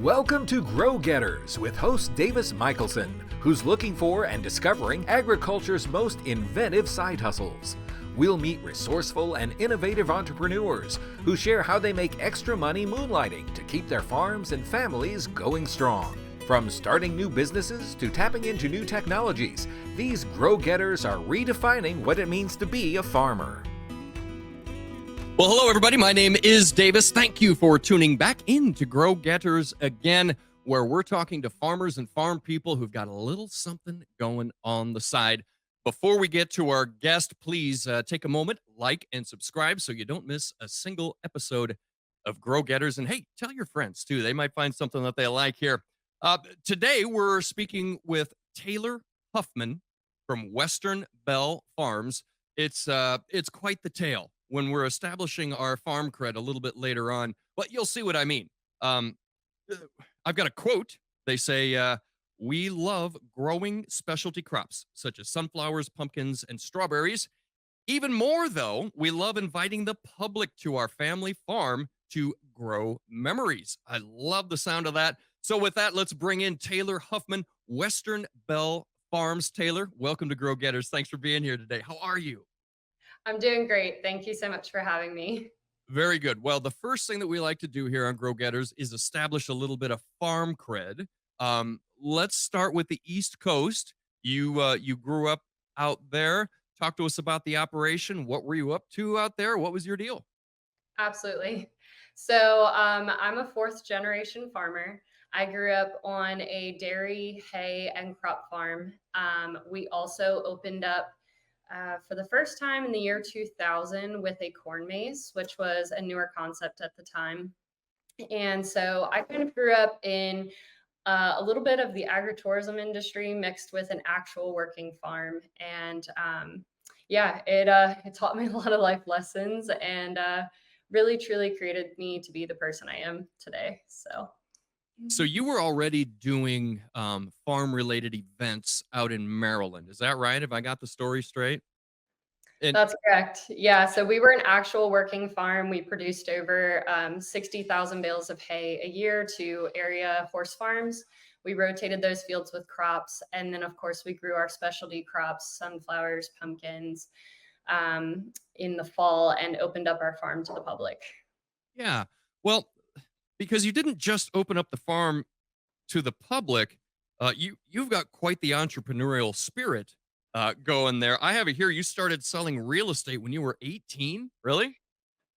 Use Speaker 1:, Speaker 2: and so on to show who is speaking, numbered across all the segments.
Speaker 1: Welcome to Grow Getters with host Davis Michaelsen, who's looking for and discovering agriculture's most inventive side hustles. We'll meet resourceful and innovative entrepreneurs who share how they make extra money moonlighting to keep their farms and families going strong. From starting new businesses to tapping into new technologies, these Grow Getters are redefining what it means to be a farmer.
Speaker 2: Well, hello, everybody. My name is Davis. Thank you for tuning back in to Grow Getters again, where we're talking to farmers and farm people who've got a little something going on the side. Before we get to our guest, please take a moment, like and subscribe so you don't miss a single episode of Grow Getters. And hey, tell your friends, too. They might find something that they like here. Today, we're speaking with Taylor Huffman from Western Belle Farms. It's quite the tale when we're establishing our farm cred a little bit later on, but you'll see what I mean. I've got a quote. They say, we love growing specialty crops such as sunflowers, pumpkins, and strawberries. Even more, though, we love inviting the public to our family farm to grow memories. I love the sound of that. So with that, let's bring in Taylor Huffman, Western Belle Farms. Taylor, welcome to Grow Getters. Thanks for being here today. How are you?
Speaker 3: I'm doing great. Thank you so much for having me.
Speaker 2: Very good. Well, the first thing that we like to do here on Grow Getters is establish a little bit of farm cred. Let's start with the East Coast. You grew up out there. Talk to us about the operation. What were you up to out there? What was your deal?
Speaker 3: Absolutely. So I'm a fourth generation farmer. I grew up on a dairy, hay, and crop farm. We also opened up for the first time in the year 2000 with a corn maze, which was a newer concept at the time. And so I kind of grew up in a little bit of the agritourism industry mixed with an actual working farm. And it taught me a lot of life lessons and really, truly created me to be the person I am today.
Speaker 2: So you were already doing farm-related events out in Maryland. Is that right? Have I got the story straight? And
Speaker 3: That's correct. Yeah. So we were an actual working farm. We produced over 60,000 bales of hay a year to area horse farms. We rotated those fields with crops. And then, of course, we grew our specialty crops, sunflowers, pumpkins, in the fall and opened up our farm to the public.
Speaker 2: yeah, well, because you didn't just open up the farm to the public, you've got quite the entrepreneurial spirit going there. I have it here. You started selling real estate when you were 18. Really?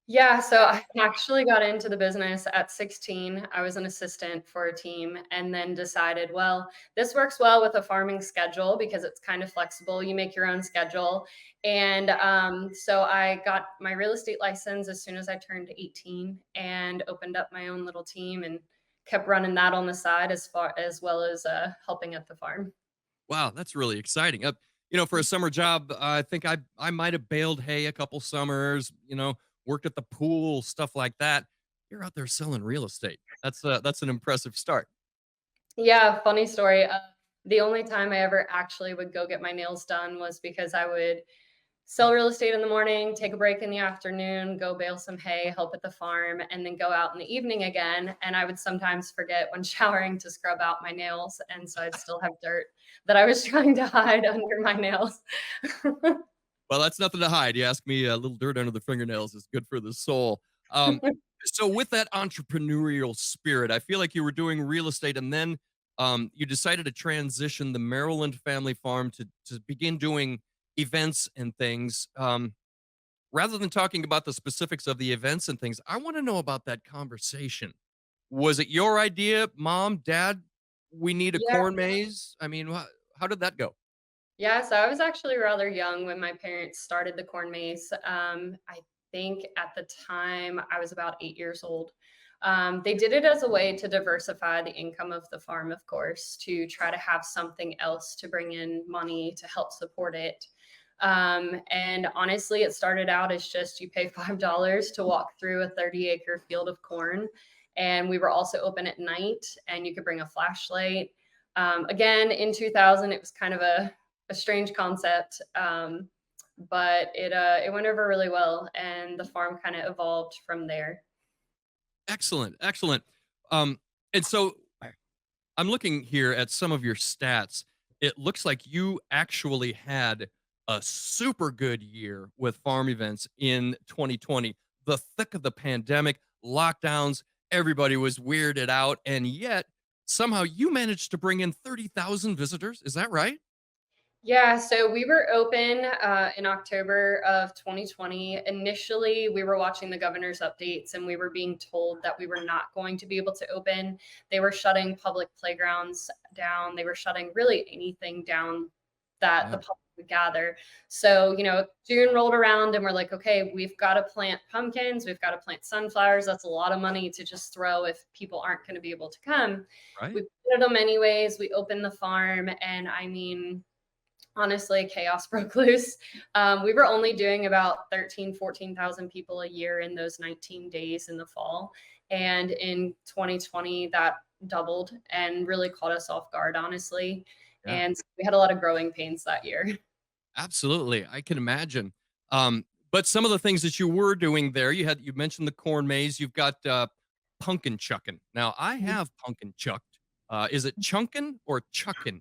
Speaker 3: Yeah, so I actually got into the business at 16. I was an assistant for a team and then decided, well, this works well with a farming schedule because it's kind of flexible. You make your own schedule. And so I got my real estate license as soon as I turned 18 and opened up my own little team and kept running that on the side as well as helping at the farm.
Speaker 2: Wow, that's really exciting. For a summer job, I think I might have baled hay a couple summers. Worked at the pool, stuff like that. You're out there selling real estate. That's an impressive start.
Speaker 3: Yeah, funny story. The only time I ever actually would go get my nails done was because I would sell real estate in the morning, take a break in the afternoon, go bale some hay, help at the farm, and then go out in the evening again. And I would sometimes forget when showering to scrub out my nails. And so I'd still have dirt that I was trying to hide under my nails.
Speaker 2: Well, that's nothing to hide. You ask me, a little dirt under the fingernails is good for the soul. Um, so with that entrepreneurial spirit, I feel like you were doing real estate and then you decided to transition the Maryland family farm to begin doing events and things. Rather than talking about the specifics of the events and things, I want to know about that conversation. Was it your idea, mom, dad? We need a
Speaker 3: Yeah.
Speaker 2: corn maze. I mean, how did that go?
Speaker 3: Yeah, so I was actually rather young when my parents started the corn maze. I think at the time I was about 8 years old. They did it as a way to diversify the income of the farm, of course, to try to have something else to bring in money to help support it. And honestly, it started out as just you pay $5 to walk through a 30-acre field of corn. And we were also open at night and you could bring a flashlight. Again, in 2000, it was kind of a strange concept, but it went over really well, and the farm kind of evolved from there.
Speaker 2: Excellent, excellent. Um, And so I'm looking here at some of your stats. It looks like you actually had a super good year with farm events in 2020. The thick of the pandemic, lockdowns, everybody was weirded out, and yet somehow you managed to bring in 30,000 visitors. Is that right?
Speaker 3: Yeah, so we were open in October of 2020. Initially, we were watching the governor's updates and we were being told that we were not going to be able to open. They were shutting public playgrounds down, they were shutting really anything down that the
Speaker 2: Yeah.
Speaker 3: public would gather. So, June rolled around and we're like, okay, we've got to plant pumpkins, we've got to plant sunflowers. That's a lot of money to just throw if people aren't going to be able to come.
Speaker 2: Right.
Speaker 3: We planted them anyways. We opened the farm, and I mean, honestly, chaos broke loose. We were only doing about 14,000 people a year in those 19 days in the fall. And in 2020, that doubled and really caught us off guard, honestly.
Speaker 2: Yeah.
Speaker 3: And we had a lot of growing pains that year.
Speaker 2: Absolutely. I can imagine. But some of the things that you were doing there, you mentioned the corn maze, you've got pumpkin chucking. Now I have pumpkin chucked. Is it chunkin or chuckin?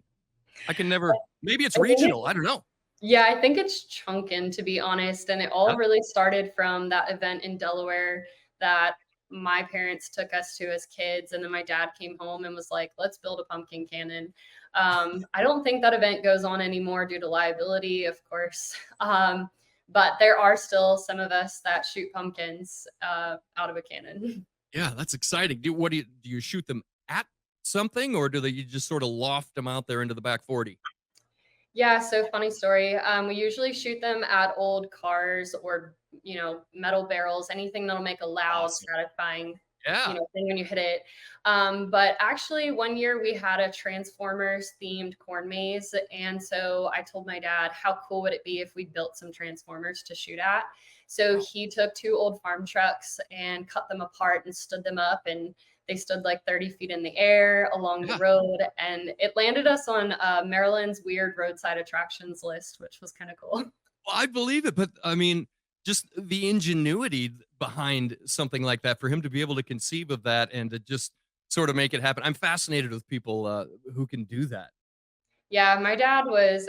Speaker 2: I can never, maybe it's
Speaker 3: I think
Speaker 2: regional. I don't know.
Speaker 3: Yeah, I think it's chunkin, to be honest. And it all
Speaker 2: Yeah.
Speaker 3: really started from that event in Delaware that my parents took us to as kids. And then my dad came home and was like, let's build a pumpkin cannon. I don't think that event goes on anymore due to liability, of course. But there are still some of us that shoot pumpkins out of a cannon.
Speaker 2: Yeah, that's exciting. Do you shoot them at something, or you just sort of loft them out there into the back 40?
Speaker 3: Yeah, so funny story. We usually shoot them at old cars or, metal barrels, anything that'll make a loud,
Speaker 2: Awesome.
Speaker 3: satisfying,
Speaker 2: Yeah.
Speaker 3: thing when you hit it. But actually, one year we had a Transformers themed corn maze. And so I told my dad, how cool would it be if we built some Transformers to shoot at? So
Speaker 2: Wow.
Speaker 3: he took two old farm trucks and cut them apart and stood them up, and they stood like 30 feet in the air along the
Speaker 2: Yeah.
Speaker 3: road, and it landed us on Maryland's weird roadside attractions list, which was kind of cool.
Speaker 2: Well, I believe it, but I mean, just the ingenuity behind something like that for him to be able to conceive of that and to just sort of make it happen. I'm fascinated with people who can do that.
Speaker 3: Yeah, my dad was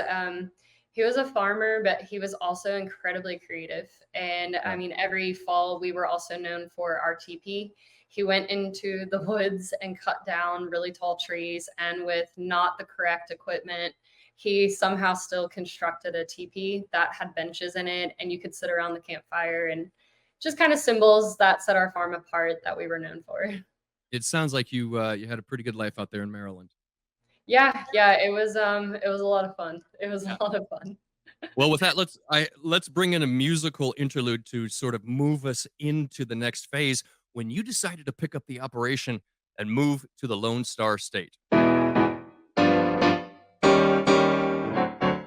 Speaker 3: he was a farmer, but he was also incredibly creative. And I
Speaker 2: Yeah.
Speaker 3: mean, every fall we were also known for our teepee. He went into the woods and cut down really tall trees, and with not the correct equipment, he somehow still constructed a teepee that had benches in it, and you could sit around the campfire, and just kind of symbols that set our farm apart that we were known for.
Speaker 2: It sounds like you had a pretty good life out there in Maryland.
Speaker 3: Yeah, it was a lot of fun. It was
Speaker 2: Yeah.
Speaker 3: a lot of fun.
Speaker 2: Well, with that, let's bring in a musical interlude to sort of move us into the next phase when you decided to pick up the operation and move to the Lone Star State.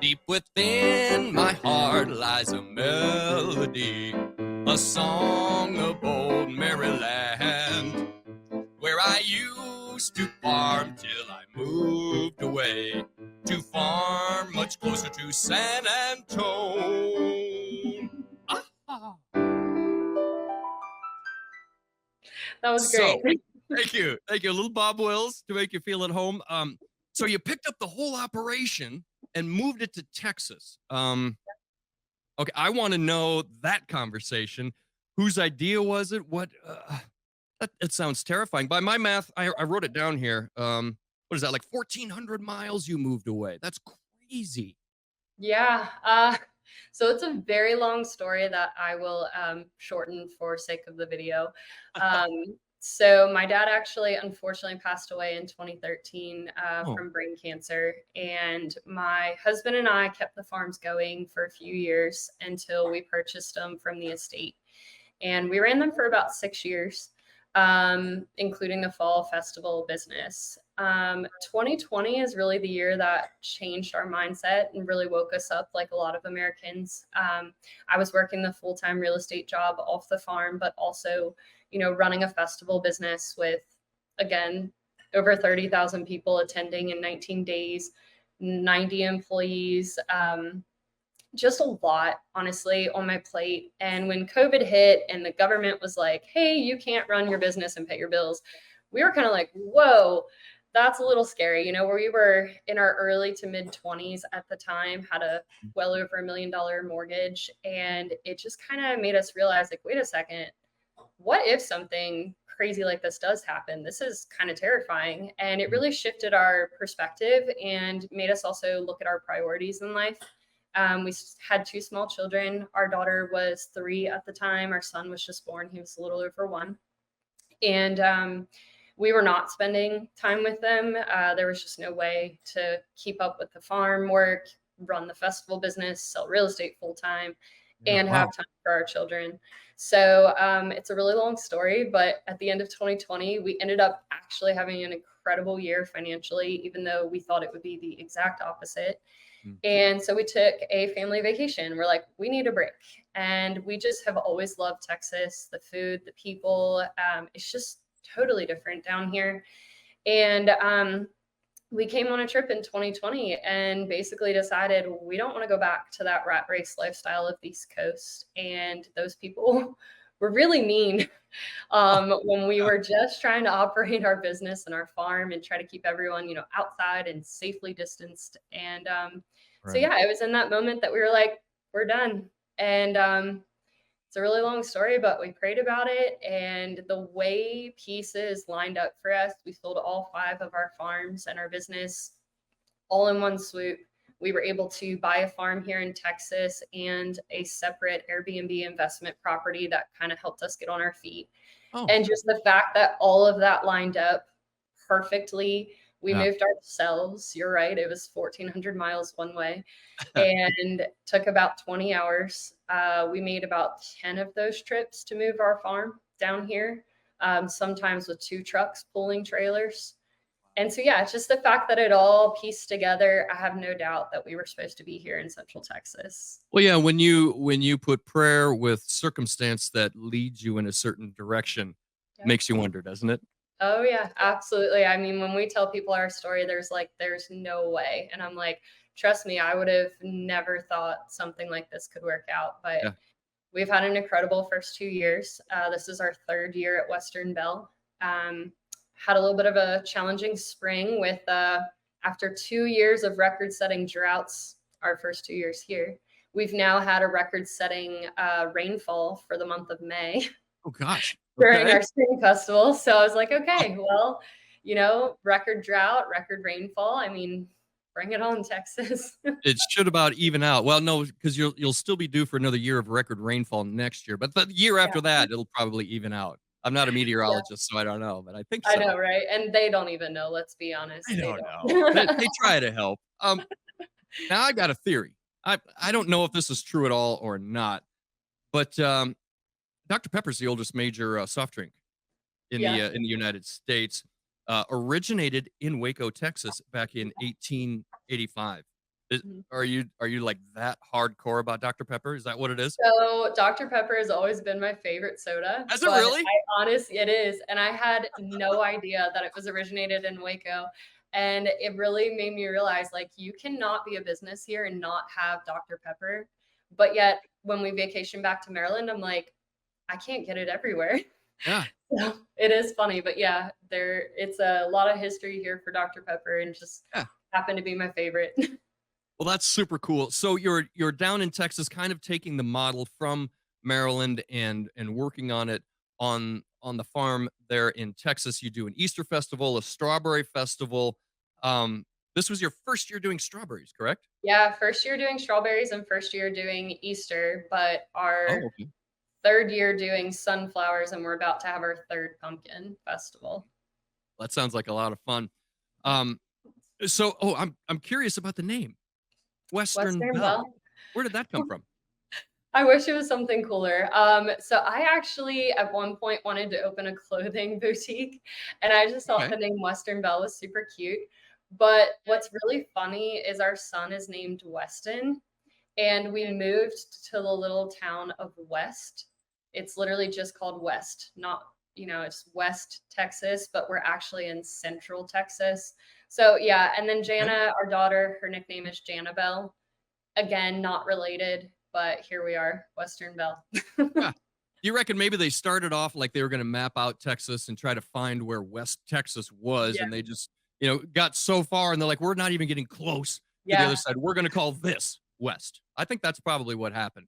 Speaker 2: Deep within my heart lies a melody, a song of old Maryland, where I used to farm till I moved away to farm much closer to San Antone. Ah.
Speaker 3: That was
Speaker 2: So,
Speaker 3: great.
Speaker 2: thank you. Thank you. A little Bob Wills to make you feel at home. So you picked up the whole operation and moved it to Texas. Okay, I want to know that conversation. Whose idea was it? That sounds terrifying. By my math, I wrote it down here. What is that, like 1,400 miles you moved away? That's crazy.
Speaker 3: Yeah. So it's a very long story that I will shorten for sake of the video. Um, so my dad actually unfortunately passed away in 2013
Speaker 2: Oh,
Speaker 3: from brain cancer, and my husband and I kept the farms going for a few years until we purchased them from the estate, and we ran them for about 6 years, including the fall festival business. 2020 is really the year that changed our mindset and really woke us up like a lot of Americans. I was working the full-time real estate job off the farm, but also, running a festival business with, again, over 30,000 people attending in 19 days, 90 employees. Just a lot, honestly, on my plate. And when COVID hit and the government was like, hey, you can't run your business and pay your bills, we were kind of like, whoa, that's a little scary. You know, where we were in our early to mid 20s at the time, had a well over $1 million mortgage. And it just kind of made us realize, like, wait a second, what if something crazy like this does happen? This is kind of terrifying. And it really shifted our perspective and made us also look at our priorities in life. We had two small children. Our daughter was 3 at the time. Our son was just born. He was a little over 1. And we were not spending time with them. There was just no way to keep up with the farm work, run the festival business, sell real estate full time,
Speaker 2: Yeah,
Speaker 3: and
Speaker 2: wow.
Speaker 3: have time for our children. So it's a really long story, but at the end of 2020, we ended up actually having an incredible year financially, even though we thought it would be the exact opposite. And so we took a family vacation. We're like, we need a break. And we just have always loved Texas, the food, the people. It's just totally different down here. And we came on a trip in 2020 and basically decided we don't want to go back to that rat race lifestyle of the East Coast. And those people were really mean when we were just trying to operate our business and our farm and try to keep everyone, outside and safely distanced. And so,
Speaker 2: Right.
Speaker 3: yeah, it was in that moment that we were like, we're done. And it's a really long story, but we prayed about it. And the way pieces lined up for us, we sold all 5 of our farms and our business all in one swoop. We were able to buy a farm here in Texas and a separate Airbnb investment property that kind of helped us get on our feet.
Speaker 2: Oh,
Speaker 3: And just the fact that all of that lined up perfectly. We
Speaker 2: yeah.
Speaker 3: moved ourselves. You're right. It was 1,400 miles one way and took about 20 hours. We made about 10 of those trips to move our farm down here, sometimes with 2 trucks pulling trailers. And so, yeah, it's just the fact that it all pieced together. I have no doubt that we were supposed to be here in Central Texas.
Speaker 2: Well, yeah, when you put prayer with circumstance that leads you in a certain direction,
Speaker 3: Yeah.
Speaker 2: makes you wonder, doesn't it?
Speaker 3: Oh, yeah, absolutely. I mean, when we tell people our story, there's no way. And I'm like, trust me, I would have never thought something like this could work out. But
Speaker 2: Yeah.
Speaker 3: we've had an incredible first 2 years. This is our 3rd year at Western Belle. Had a little bit of a challenging spring with after 2 years of record-setting droughts, our first 2 years here. We've now had a record-setting rainfall for the month of May
Speaker 2: Oh gosh.
Speaker 3: during
Speaker 2: Okay.
Speaker 3: our spring festival. So I was like, okay, well, record drought, record rainfall. I mean, bring it on, Texas.
Speaker 2: It should about even out. Well, no, because you'll still be due for another year of record rainfall next year, but the year after
Speaker 3: Yeah.
Speaker 2: that, it'll probably even out. I'm not a
Speaker 3: Yeah,
Speaker 2: meteorologist, so I don't know, but I think
Speaker 3: I
Speaker 2: so.
Speaker 3: know, right? And they don't even know, let's be
Speaker 2: I
Speaker 3: honest. They
Speaker 2: don't know. They,
Speaker 3: don't.
Speaker 2: they try to help. Now I got a theory. I don't know if this is true at all or not, but Dr. Pepper's the oldest major soft drink
Speaker 3: Yeah.
Speaker 2: in the United States. Originated in Waco, Texas, back in 1885. Is,
Speaker 3: Mhm.
Speaker 2: are you like that hardcore about Dr. Pepper? Is that what it is?
Speaker 3: So Dr. Pepper has always been my favorite soda,
Speaker 2: Has it
Speaker 3: but
Speaker 2: really?
Speaker 3: it is. And I had no idea that it was originated in Waco. And it really made me realize, like, you cannot be a business here and not have Dr. Pepper. But yet when we vacation back to Maryland, I'm like, I can't get it everywhere.
Speaker 2: Yeah.
Speaker 3: So it is funny, but yeah, it's a lot of history here for Dr. Pepper and just
Speaker 2: Yeah.
Speaker 3: happened to be my favorite.
Speaker 2: Well, that's super cool. So you're down in Texas, kind of taking the model from Maryland and working on it on the farm there in Texas. You do an Easter festival, a strawberry festival. This was your first year doing strawberries, correct?
Speaker 3: Yeah, first year doing strawberries and first year doing Easter, but
Speaker 2: Oh,
Speaker 3: our
Speaker 2: okay.
Speaker 3: 3rd year doing sunflowers, and we're about to have our 3rd pumpkin festival.
Speaker 2: That sounds like a lot of fun.
Speaker 3: Yeah.
Speaker 2: Um, I'm curious about the name Western
Speaker 3: Western
Speaker 2: Belle.
Speaker 3: Belle.
Speaker 2: Where did that come from?
Speaker 3: I wish it was something cooler. So I actually at one point wanted to open a clothing boutique, and I just thought
Speaker 2: Okay.
Speaker 3: the name Western Belle was super cute. But what's really funny is our son is named Weston, and we moved to the little town of West. It's literally just called West, not, it's West Texas, but we're actually in Central Texas. So yeah, and then
Speaker 2: Okay.
Speaker 3: Jana, our daughter, her nickname is Janabelle. Again, not related, but here we are, Western Belle.
Speaker 2: Yeah. you reckon maybe they started off like they were going to map out Texas and try to find where West Texas was,
Speaker 3: Yeah.
Speaker 2: and they just, got so far and they're like, we're not even getting close to the other
Speaker 3: Yeah.
Speaker 2: side. We're going to call this West. I think that's probably what happened.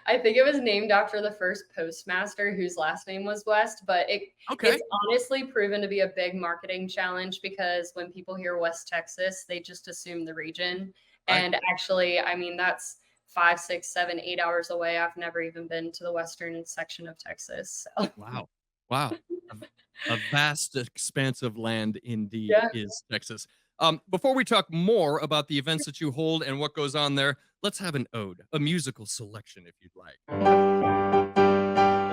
Speaker 3: I think it was named after the first postmaster whose last name was West, but
Speaker 2: Okay.
Speaker 3: it's honestly proven to be a big marketing challenge because when people hear West Texas, they just assume the region.
Speaker 2: Right.
Speaker 3: And actually, I mean, that's 5, 6, 7, 8 hours away. I've never even been to the western section of Texas. So.
Speaker 2: Wow. Wow. A vast expanse of land indeed
Speaker 3: Yeah.
Speaker 2: is Texas. Before we talk more about the events that you hold and what goes on there, let's have an ode, a musical selection if you'd like.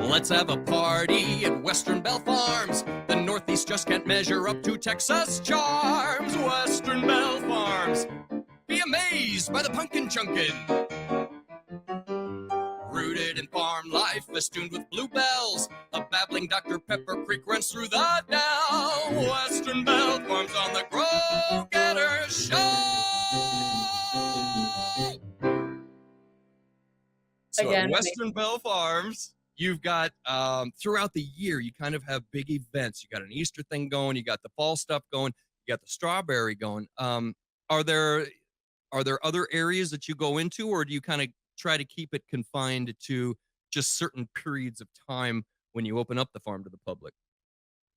Speaker 2: Let's have a party at Western Belle Farms. The Northeast just can't measure up to Texas charms. Western Belle Farms. Be amazed by the pumpkin chunkin. Rooted in farm life, festooned with bluebells. A babbling Dr. Pepper Creek runs through the dell. Western Belle Farms on the Grow Getter Show. So
Speaker 3: Again,
Speaker 2: at Western Belle Farms, you've got throughout the year, you kind of have big events. You got an Easter thing going, you got the fall stuff going, you got the strawberry going. Are there other areas that you go into, or do you kind of try to keep it confined to just certain periods of time when you open up the farm to the public?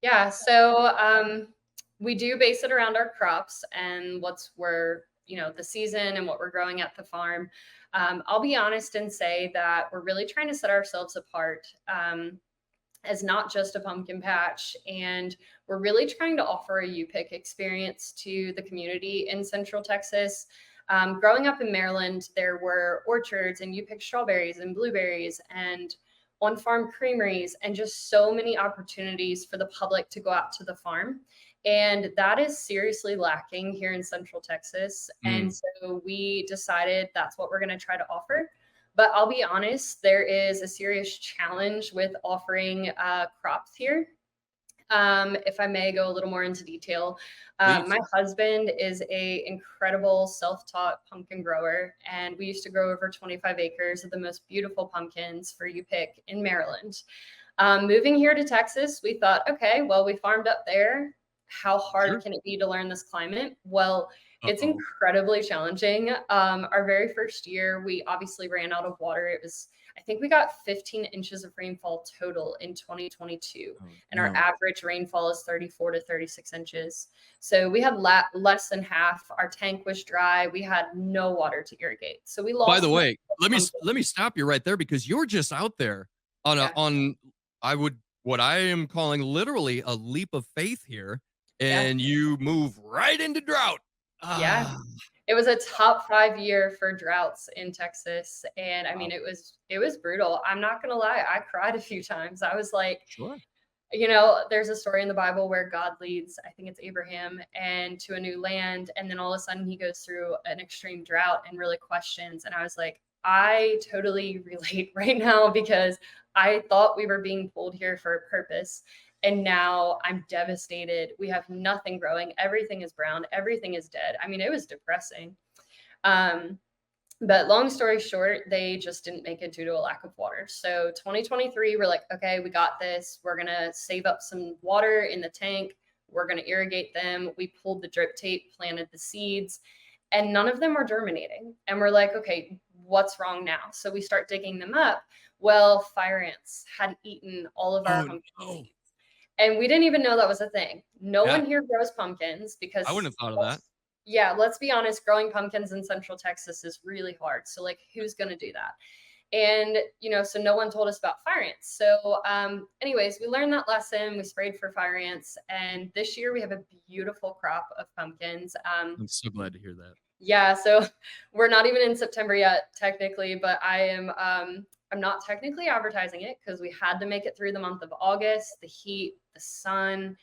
Speaker 3: Yeah, so we do base it around our crops and the season and what we're growing at the farm. I'll be honest and say that we're really trying to set ourselves apart as not just a pumpkin patch, and we're really trying to offer a U-Pick experience to the community in Central Texas. Growing up in Maryland, there were orchards and you pick strawberries and blueberries and on-farm creameries and just so many opportunities for the public to go out to the farm. And that is seriously lacking here in Central Texas. And so we decided that's what we're going to try to offer. But I'll be honest, there is a serious challenge with offering crops here. If I may go a little more into detail, my husband is a incredible self-taught pumpkin grower, and we used to grow over 25 acres of the most beautiful pumpkins for you pick in Maryland. Moving here to Texas, we thought, okay, well, we farmed up there. How hard can it be to learn this climate? Well, it's incredibly challenging. Our very first year, we obviously ran out of water. I think we got 15 inches of rainfall total in 2022, and our average rainfall is 34 to 36 inches. So we had less than half. Our tank was dry. We had no water to irrigate. So we lost.
Speaker 2: By the way, let me stop you right there, because you're just out there on what I am calling literally a leap of faith here, and you move right into drought.
Speaker 3: Yeah. It was a top 5 year for droughts in Texas. And I mean, it was brutal. I'm not going to lie. I cried a few times. I was like,
Speaker 2: Sure.
Speaker 3: There's a story in the Bible where God leads, I think it's Abraham, and to a new land. And then all of a sudden he goes through an extreme drought and really questions. And I was like, I totally relate right now, because I thought we were being pulled here for a purpose. And now I'm devastated. We have nothing growing. Everything is brown. Everything is dead. I mean, it was depressing. But long story short, they just didn't make it due to a lack of water. So 2023, we're like, okay, we got this. We're going to save up some water in the tank. We're going to irrigate them. We pulled the drip tape, planted the seeds, and none of them were germinating. And we're like, okay, what's wrong now? So we start digging them up. Well, fire ants had eaten all of our pumpkin seeds. And we didn't even know that was a thing. No one here grows pumpkins because
Speaker 2: I wouldn't have thought of that.
Speaker 3: Yeah, let's be honest, growing pumpkins in Central Texas is really hard. So like, who's going to do that? And, so no one told us about fire ants. So anyways, we learned that lesson. We sprayed for fire ants. And this year we have a beautiful crop of pumpkins.
Speaker 2: I'm so glad to hear that.
Speaker 3: Yeah, so we're not even in September yet, technically, but I'm not technically advertising it because we had to make it through the month of August. The heat, the sun,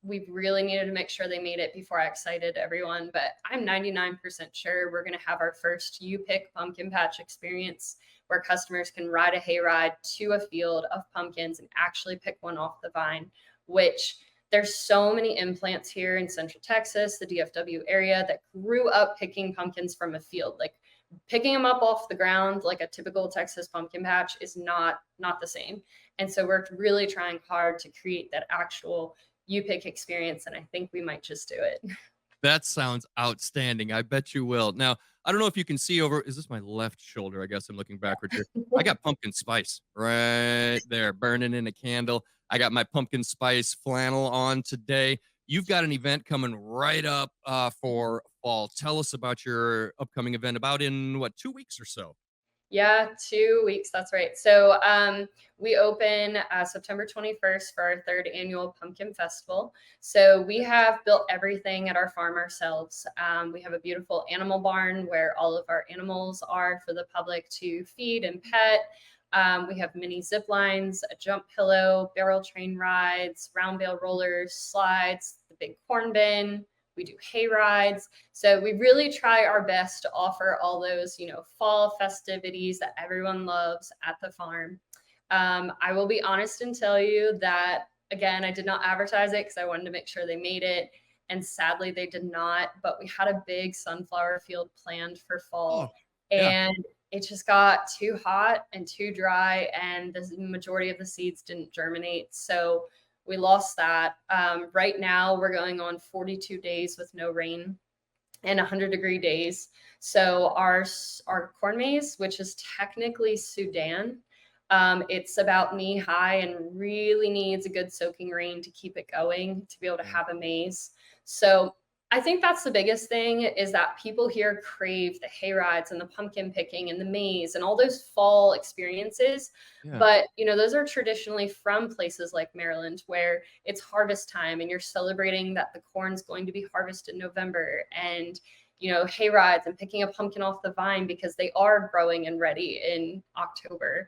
Speaker 3: we really needed to make sure they made it before I excited everyone. But I'm 99% sure we're going to have our first U-Pick pumpkin patch experience where customers can ride a hayride to a field of pumpkins and actually pick one off the vine, which there's so many implants here in Central Texas, the DFW area, that grew up picking pumpkins from a field. Like picking them up off the ground like a typical Texas pumpkin patch is not the same. And so we're really trying hard to create that actual you pick experience, and I think we might just do it.
Speaker 2: That sounds outstanding. I bet you will. Now, I don't know if you can see over. Is this my left shoulder? I guess I'm looking backwards here. I got pumpkin spice right there, burning in a candle. I got my pumpkin spice flannel on today. You've got an event coming right up for fall. Tell us about your upcoming event. About in what, 2 weeks or so?
Speaker 3: Yeah, 2 weeks. That's right. So we open September 21st for our third annual Pumpkin Festival. So we have built everything at our farm ourselves. We have a beautiful animal barn where all of our animals are for the public to feed and pet. We have mini zip lines, a jump pillow, barrel train rides, round bale rollers, slides, the big corn bin. We do hay rides. So we really try our best to offer all those, fall festivities that everyone loves at the farm. I will be honest and tell you that, again, I did not advertise it because I wanted to make sure they made it. And sadly, they did not. But we had a big sunflower field planned for
Speaker 2: Oh,
Speaker 3: fall.
Speaker 2: yeah.
Speaker 3: And it just got too hot and too dry. And the majority of the seeds didn't germinate. So we lost that. Right now, we're going on 42 days with no rain and 100-degree days. So our corn maze, which is technically Sudan, it's about knee high and really needs a good soaking rain to keep it going to be able to have a maze. So I think that's the biggest thing is that people here crave the hay rides and the pumpkin picking and the maze and all those fall experiences.
Speaker 2: Yeah.
Speaker 3: But, those are traditionally from places like Maryland where it's harvest time and you're celebrating that the corn's going to be harvested in November and, hay rides and picking a pumpkin off the vine because they are growing and ready in October.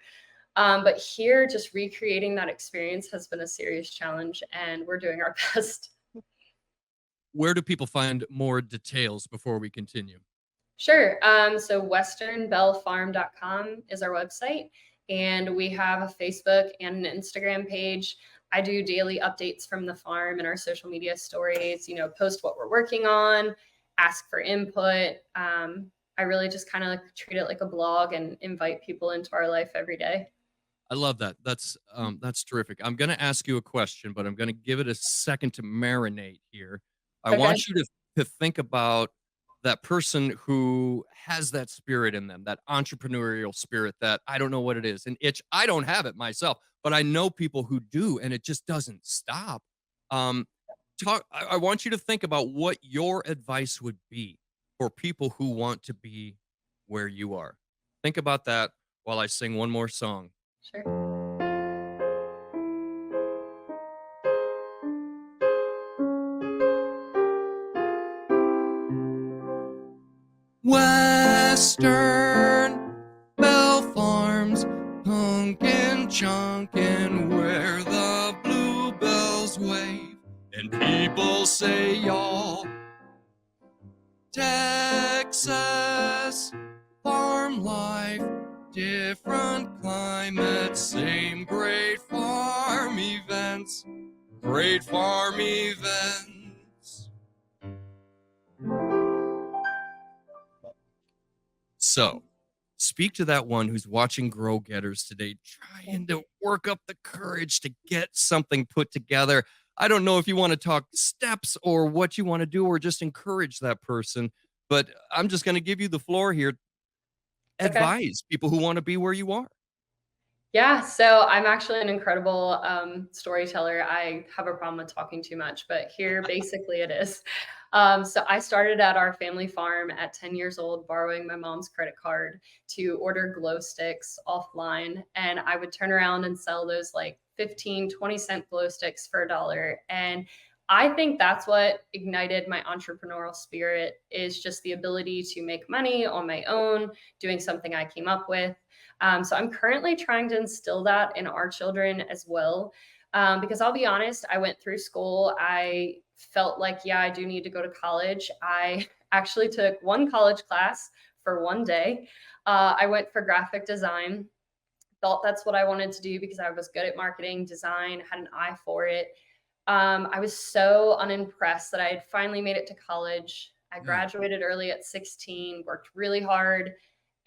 Speaker 3: But here, just recreating that experience has been a serious challenge and we're doing our best.
Speaker 2: Where do people find more details before we continue?
Speaker 3: Sure. So westernbellefarm.com is our website, and we have a Facebook and an Instagram page. I do daily updates from the farm and our social media stories, post what we're working on, ask for input. I really just kind of treat it like a blog and invite people into our life every day.
Speaker 2: I love that. That's terrific. I'm going to ask you a question, but I'm going to give it a second to marinate here. I
Speaker 3: Okay.
Speaker 2: want you to think about that person who has that spirit in them, that entrepreneurial spirit that I don't know what it is, an itch. I don't have it myself, but I know people who do, and it just doesn't stop. Um, I want you to think about what your advice would be for people who want to be where you are. Think about that while I sing one more song.
Speaker 3: Sure.
Speaker 2: Western Belle Farms, pumpkin chunkin, where the bluebells wave and people say y'all. Texas farm life, different climate, same great farm events, great farm events. So, speak to that one who's watching Grow Getters today, trying to work up the courage to get something put together. I don't know if you want to talk steps or what you want to do or just encourage that person, but I'm just going to give you the floor here.
Speaker 3: Okay.
Speaker 2: Advise people who want to be where you are.
Speaker 3: Yeah, so I'm actually an incredible storyteller. I have a problem with talking too much, but here basically it is. So I started at our family farm at 10 years old, borrowing my mom's credit card to order glow sticks offline. And I would turn around and sell those like 15, 20-cent glow sticks for $1. And I think that's what ignited my entrepreneurial spirit is just the ability to make money on my own, doing something I came up with. So I'm currently trying to instill that in our children as well. Because I'll be honest, I went through school. I felt like, yeah, I do need to go to college. I actually took one college class for one day. I went for graphic design, thought that's what I wanted to do because I was good at marketing, design, had an eye for it. I was so unimpressed that I had finally made it to college. I graduated early at 16, worked really hard,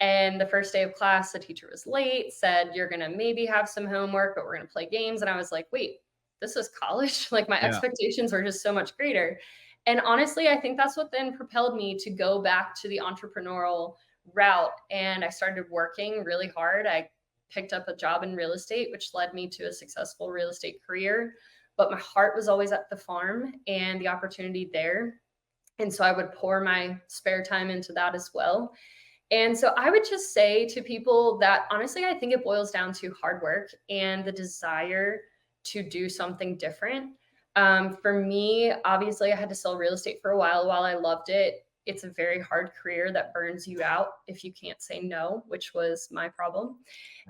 Speaker 3: And the first day of class, the teacher was late, said, "You're going to maybe have some homework, but we're going to play games." And I was like, wait, this is college? Like my
Speaker 2: Yeah.
Speaker 3: expectations were just so much greater. And honestly, I think that's what then propelled me to go back to the entrepreneurial route. And I started working really hard. I picked up a job in real estate, which led me to a successful real estate career. But my heart was always at the farm and the opportunity there. And so I would pour my spare time into that as well. And so I would just say to people that honestly, I think it boils down to hard work and the desire to do something different. For me, obviously, I had to sell real estate for a while I loved it. It's a very hard career that burns you out if you can't say no, which was my problem.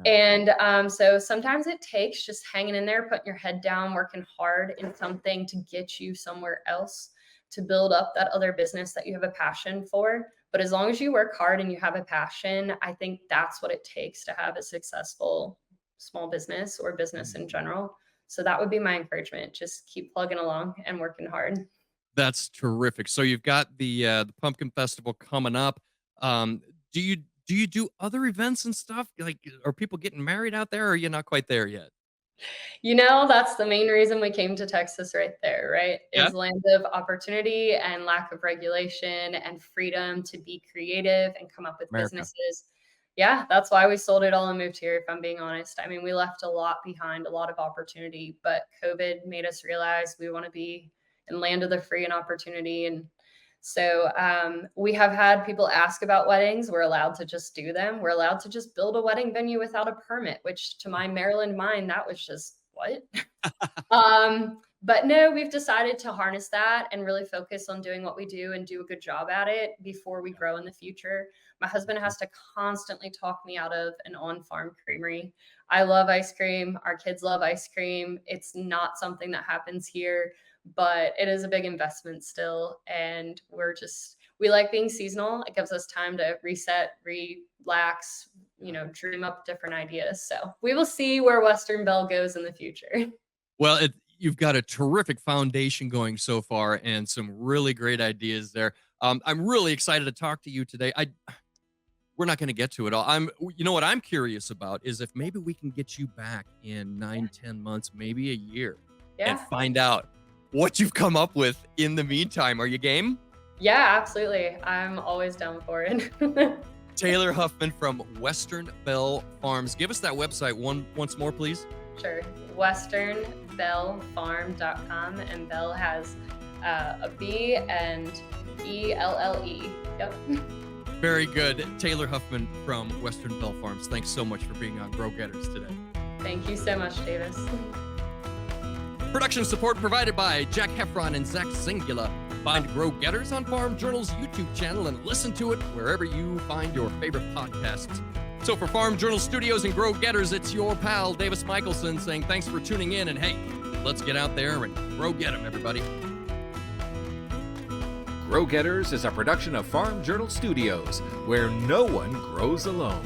Speaker 2: Yeah.
Speaker 3: And so sometimes it takes just hanging in there, putting your head down, working hard in something to get you somewhere else to build up that other business that you have a passion for. But as long as you work hard and you have a passion, I think that's what it takes to have a successful small business or business in general. So that would be my encouragement. Just keep plugging along and working hard.
Speaker 2: That's terrific. So you've got the Pumpkin Festival coming up. Do you do other events and stuff? Like, are people getting married out there, or are you not quite there yet?
Speaker 3: That's the main reason we came to Texas right there, right?
Speaker 2: Yeah,
Speaker 3: Is land of opportunity and lack of regulation and freedom to be creative and come up with
Speaker 2: America.
Speaker 3: businesses. Yeah, that's why we sold it all and moved here, if I'm being honest. I mean, we left a lot behind, a lot of opportunity, but COVID made us realize we want to be in land of the free and opportunity. And so we have had people ask about weddings. We're allowed to just do them. We're allowed to just build a wedding venue without a permit, which to my Maryland mind, that was just what? But no, we've decided to harness that and really focus on doing what we do and do a good job at it before we grow in the future. My husband has to constantly talk me out of an on-farm creamery. I love ice cream. Our kids love ice cream. It's not something that happens here, but it is a big investment still. And we like being seasonal. It gives us time to reset, relax, dream up different ideas. So we will see where Western Belle goes in the future.
Speaker 2: Well, you've got a terrific foundation going so far, and some really great ideas there. I'm really excited to talk to you today. We're not going to get to it all. You know what I'm curious about is if maybe we can get you back in 9, 10 months, maybe a year, and
Speaker 3: Yeah.
Speaker 2: find out what you've come up with in the meantime. Are you game?
Speaker 3: Yeah, absolutely. I'm always down for it.
Speaker 2: Taylor Huffman from Western Belle Farms. Give us that website once more, please.
Speaker 3: Sure. westernbellefarm.com, and Belle has a B and ELLE. Yep.
Speaker 2: Very good. Taylor Huffman from Western Belle Farms. Thanks so much for being on Grow Getters today.
Speaker 3: Thank you so much, Davis.
Speaker 2: Production support provided by Jack Heffron and Zach Singula. Find Grow Getters on Farm Journal's YouTube channel and listen to it wherever you find your favorite podcasts. So for Farm Journal Studios and Grow Getters, it's your pal, Davis Michaelsen, saying thanks for tuning in. And hey, let's get out there and grow get 'em, everybody.
Speaker 1: Grow Getters is a production of Farm Journal Studios, where no one grows alone.